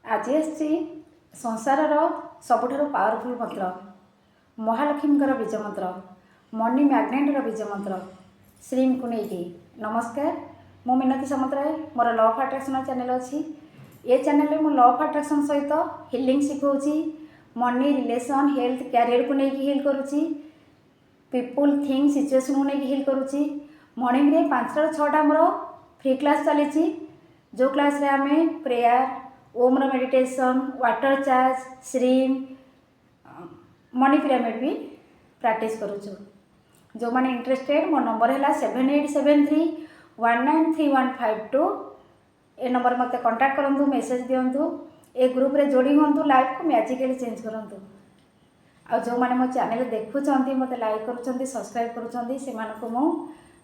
आज आसी संसार सबुठार पावरफुल मंत्र महालक्ष्मी बीज मंत्र मनी मैग्नेटर बीज मंत्र श्रीम को लेकिन नमस्कार। मु मिनती सामंतराय मोर लॉ ऑफ अट्रैक्शन चैनल अच्छी ये चैनल में लॉ ऑफ अट्रैक्शन सहित हिलिंग शिखाऊँगी मनी रिलेशन हेल्थ कैरियर को लेकिन हिल करुँची पीपुल थिंग सिचुएशन को लेकिन हिल करुँची मॉर्निंग रे 5 ରୁ 6टा मोर फ्री क्लास चली जो क्लास रे आमे प्रेयर ओम मेडिटेशन वाटर चार्ज श्रीम मनी पिरामिड भी प्रैक्टिस करुचु। जो मैंने इंटरेस्टेड मो नंबर है 7873193152 ए नंबर मत कांटेक्ट करूँ मेसेज दिंतु ए ग्रुप रे जोड़ी हूँ लाइफ को मैजिकली चेंज करूँ। आ जो मैंने मो चैनल देखुं मत लाइक करुँच सब्सक्राइब करुँच से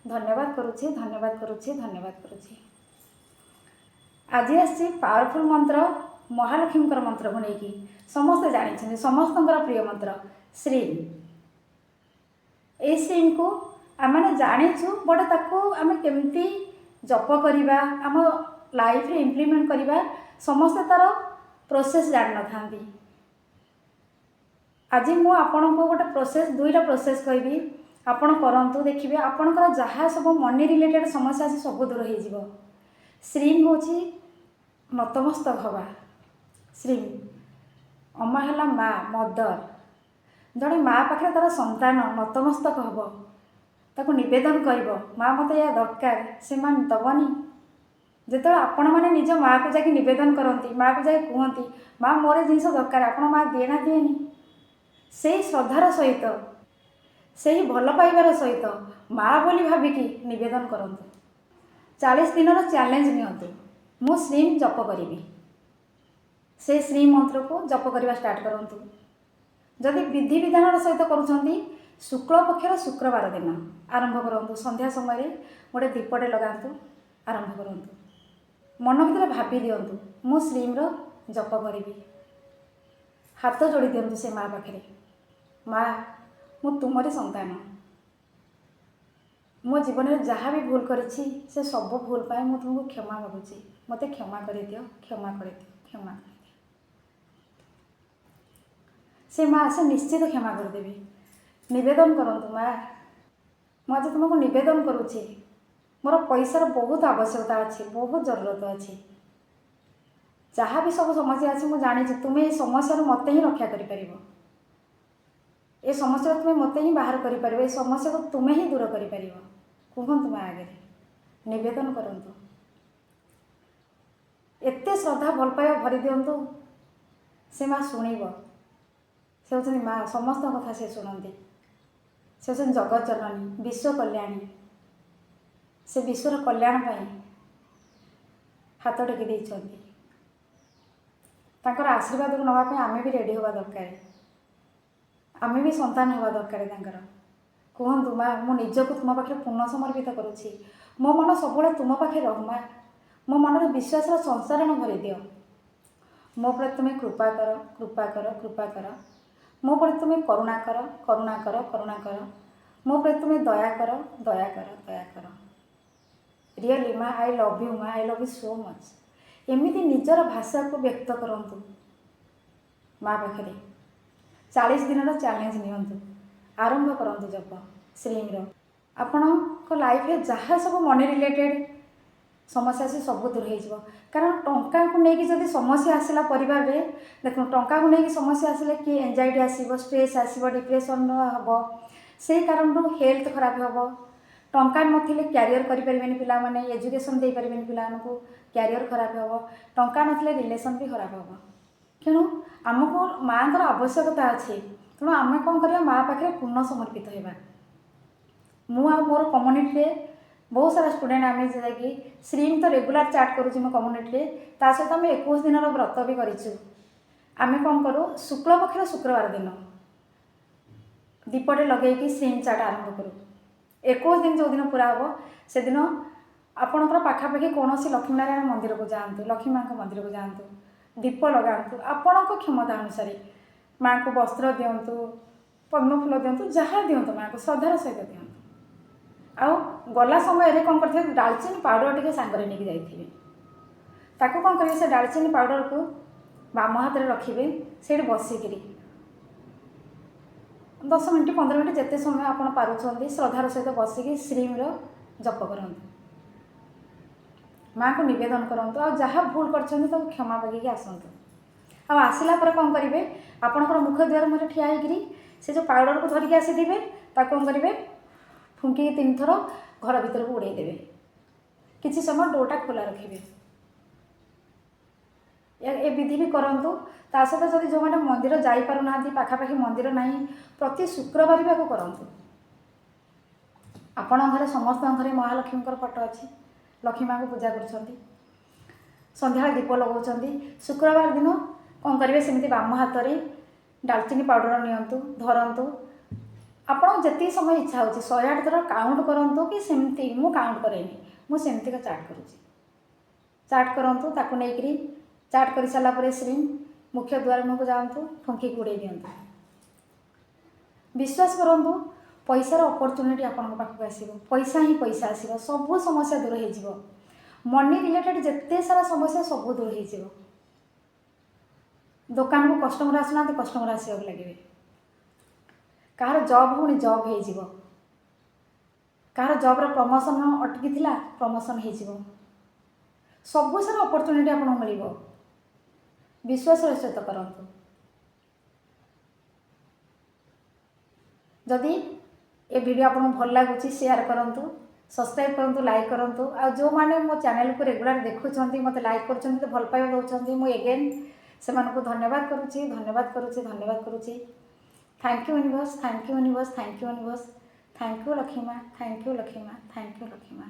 धन्यवाद करुँची धन्यवाद करुँची धन्यवाद करुँची। आज आसी पावरफुल मंत्र महालक्ष्मी मंत्र को लेकिन समस्ते जानी समस्त प्रिय मंत्र श्रीम। ए श्रीम को आम जाचु बट ताको आम केमती जप करवा आम लाइफ रे इम्प्लीमेंट करवा समस्ते तार प्रोसेस जान न। आज मु आपन को गोटे प्रोसेस दुईटा प्रोसेस कहबी आपण करंतु देखिए आपणकर जहाँ सब मनी रिलेटेड समस्या अच्छी सब दूर हो। श्रीम हूँ नतमस्तक हवा श्रीम अम्मा है माँ मदर जड़े माँ पाखे तार संतान नतमस्तक हम ताको निवेदन कर माँ मत या दरकार से माँ दबनी जो आपण मैंने निज माँ को जाकि निवेदन करती माँ को जाकि कहती माँ मोर जिन दरकार आपण माँ दिए ना दिएनी से श्रद्धार सहित से ही भल पाइबार सहित माँ बोली भाविकी निवेदन करंतु 40 दिन चैलेंज नियंतु मु श्रीम जप करी से श्रीम मंत्र को जप करवा स्टार्ट करंतु। जदि विधि विधान सहित करुँच शुक्ल पक्षर शुक्रवार दिन आरंभ करंतु संध्या समय गोटे दीपटे लगातु आरंभ करंतु मन भीतर भाभी दिंतु मु श्रीम जप करी हाथ जोड़ी दिंतु से माँ पाखे माँ मु तुमरी संतान मो जीवन में जहाँ भी भूल करी से सब भूल पाए मु तुमको क्षमा मागुची मते क्षमा कर दियो क्षमा कर दियो क्षमा कर दियो। से माँ से निश्चित क्षमा करदेवी निवेदन करंतु माँ मुझे तुमको निवेदन करुँची मोर पैसार बहुत आवश्यकता अच्छी बहुत जरूरत अच्छी जहाँ भी सब समस्या अच्छी मुझे जानी तुम्हें समस्या मत ही रक्षा कर ए समस्या तुम्हें मत ही बाहर कर ए समस्या को तुम्हें ही दूर कर कहतु माँ आगे निवेदन करंतु एते श्रद्धा भल पाइबा भरी दिंतु से माँ शुणव से होती माँ समस्त कथा से शुणती से होती जगत जननी विश्व कल्याणी से विश्वर कल्याण पाई हाथ टेकी देइछंती तांकर आशीर्वाद को नापी आम भी रेडी हवा दरकार आम भी संतान हवा दरकार तांकर कहतु माँ मो निजको तुम पाखे पूर्ण समर्पित करुँची मो मन सब तुम पाखे रह माँ मो मन विश्वास संसारण भरी दियो मो प्रति तुम्हें कृपा कर कृपा कर कृपा कर मो प्रति तुम्हें करुणा कर करुणा कर करुणा कर मो प्रति तुम्हें दया कर दया कर दया कर रियली माँ आई लव यू माँ I love you so much एमती निजर भाषा को व्यक्त करंतु माँ पाखे 40 दिन चैलेंज नियंतु आरंभ करंतु जप श्रीम आपण लाइफ में जहाँ सब मनी रिलेटेड समस्या से सब दूर हो कारण टंका को लेकिन जब समस्या आसला परिवार रे देखो टंका को लेकिन समस्या आसले कि एंजाइटी आसो स्ट्रेस आसो डिप्रेशन हम से कारण हेल्थ खराब हम टंका नथिले क्यारियर करें पिला माने एजुकेशन दे पारे पिला क्यारियर खराब हम टंका नथिले रिलेशन भी खराब हम तेणु आमको माँ को आवश्यकता अच्छी तेणु आम कौन कर माँ पाखे पूर्ण समर्पित होगा मु आ मोर कम्युनिटी बहुत सारा स्टूडेंट आम कि श्रीम तो रेगुलर चाट करुँच मो कम्युनिटी सहित आम 21 दिन व्रत भी करें कौन करूँ शुक्ल पक्षर शुक्रवार दिन दीपटे लगे श्रीम चाट आरंभ करूँ 21 दिन जो दिन पूरा हम से दिन आपणकर पाखापाखि कौन लक्ष्मीनारायण मंदिर को जातु लक्ष्मी माँ मंदिर को जातु दीप लगातु आपण क्षमता अनुसार माँ को वस्त्र दिंतु पद्म फूल दिंतु जहाँ दिंतु माँ को श्रद्धार सहित दिंतु आउ गला समय कौन कर डालचीनी पाउडर टे सांगे नहीं जाइए ताको कौन करेंगे से डालचीनी पाउडर को ବାମ ହାତରେ ରଖିବେ ସେଇଠି ବସିକିରି 10 ମିନିଟ୍ 15 ମିନିଟ୍ ଯେତେ ସମୟ ଆପଣ ପାରୁଛନ୍ତି ଶ୍ରଦ୍ଧାର ସହିତ ବସିକି ଶ୍ରୀର ଜପ କରନ୍ତୁ, ମାଆଙ୍କୁ ନିବେଦନ କରନ୍ତୁ, ଆଉ ଯାହା ଭୁଲ କରିଛନ୍ତି ତାକୁ କ୍ଷମା ମାଗିକି ଆସନ୍ତୁ। ଆଉ ଆସିଲା ପରେ କ'ଣ କରିବେ, ଆପଣଙ୍କର ମୁଖ ଦ୍ୱାର ମୁହଁରେ ଠିଆ ହେଇକିରି ସେ ଯେଉଁ ପାଉଡ଼ରକୁ ଧରିକି ଆସିଥିବେ ତାକୁ କ'ଣ କରିବେ, ଫୁଙ୍କିକି 3 ଥର ଘର ଭିତରକୁ ଉଡ଼େଇ ଦେବେ। କିଛି ସମୟ ଡୋରଟା ଖୋଲା ରଖିବେ। ଏ ବିଧି ବି କରନ୍ତୁ। ତା ସହିତ ଯଦି ଯେଉଁମାନେ ମନ୍ଦିର ଯାଇପାରୁନାହାନ୍ତି, ପାଖାପାଖି ମନ୍ଦିର ନାହିଁ, ପ୍ରତି ଶୁକ୍ରବାର ବି ଆକୁ କରନ୍ତୁ। ଆପଣଙ୍କ ଘରେ ସମସ୍ତଙ୍କ ଘରେ ମହାଲକ୍ଷ୍ମୀଙ୍କର ଫଟୋ ଅଛି, ଲକ୍ଷ୍ମୀ ମାଆଙ୍କୁ ପୂଜା କରୁଛନ୍ତି, ସନ୍ଧ୍ୟାବେଳେ ଦୀପ ଲଗାଉଛନ୍ତି। ଶୁକ୍ରବାର ଦିନ କ'ଣ କରିବେ, ସେମିତି ବାମ ହାତରେ ଡାଲଚିନି ପାଉଡ଼ର ନିଅନ୍ତୁ, ଧରନ୍ତୁ। ଆପଣଙ୍କୁ ଯେତିକି ସମୟ ଇଚ୍ଛା ହେଉଛି 108 ଥର କାଉଣ୍ଟ କରନ୍ତୁ, କି ସେମିତି ମୁଁ କାଉଣ୍ଟ କରେନି, ମୁଁ ସେମିତିକା ଚାଟ୍ କରୁଛି। ଚାଟ୍ କରନ୍ତୁ, ତାକୁ ନେଇକରି ଚାଟ୍ କରିସାରିଲା ପରେ ଶ୍ରୀ ମୁଖ୍ୟ ଦ୍ୱାର ମୁହଁକୁ ଯାଆନ୍ତୁ, ଫୁଙ୍କିକି ଉଡ଼େଇ ଦିଅନ୍ତୁ। ବିଶ୍ୱାସ କରନ୍ତୁ, ପଇସାର ଅପରଚୁନିଟି ଆପଣଙ୍କ ପାଖକୁ ଆସିବ। ପଇସା ହିଁ ପଇସା ଆସିବ, ସବୁ ସମସ୍ୟା ଦୂର ହେଇଯିବ। ମନି ରିଲେଟେଡ଼ ଯେତେ ସାରା ସମସ୍ୟା ସବୁ ଦୂର ହେଇଯିବ। ଦୋକାନକୁ କଷ୍ଟମର ଆସୁନାହାନ୍ତି, କଷ୍ଟମର ଆସିବାକୁ ଲାଗିବେ। କାହାର ଜବ୍ ହେଉନି, ଜବ୍ ହେଇଯିବ। କାହାର ଜବ୍ର ପ୍ରମୋସନ୍ ଅଟକିଥିଲା, ପ୍ରମୋସନ୍ ହେଇଯିବ। ସବୁ ସାରା ଅପରଚୁନିଟି ଆପଣଙ୍କୁ ମିଳିବ। ବିଶ୍ୱାସର ସହିତ କରନ୍ତୁ। ଯଦି ଏ ଭିଡ଼ିଓ ଆପଣଙ୍କୁ ଭଲ ଲାଗୁଛି ସେୟାର କରନ୍ତୁ, ସବସ୍କ୍ରାଇବ୍ କରନ୍ତୁ, ଲାଇକ୍ କରନ୍ତୁ। ଆଉ ଯେଉଁମାନେ ମୋ ଚ୍ୟାନେଲକୁ ରେଗୁଲାର ଦେଖୁଛନ୍ତି, ମୋତେ ଲାଇକ୍ କରୁଛନ୍ତି, ଭଲ ପାଇବା ଦେଉଛନ୍ତି, ମୁଁ ଏଗେନ୍ ସେମାନଙ୍କୁ ଧନ୍ୟବାଦ କରୁଛି, ଧନ୍ୟବାଦ କରୁଛି, ଧନ୍ୟବାଦ କରୁଛି। Thank you universe, thank you universe, thank you universe, thank you Lakshmi ମା, ଥ୍ୟାଙ୍କ ୟୁ ଲକ୍ଷ୍ମୀ ମା, ଥ୍ୟାଙ୍କ ୟୁ ଲକ୍ଷ୍ମୀ ମା।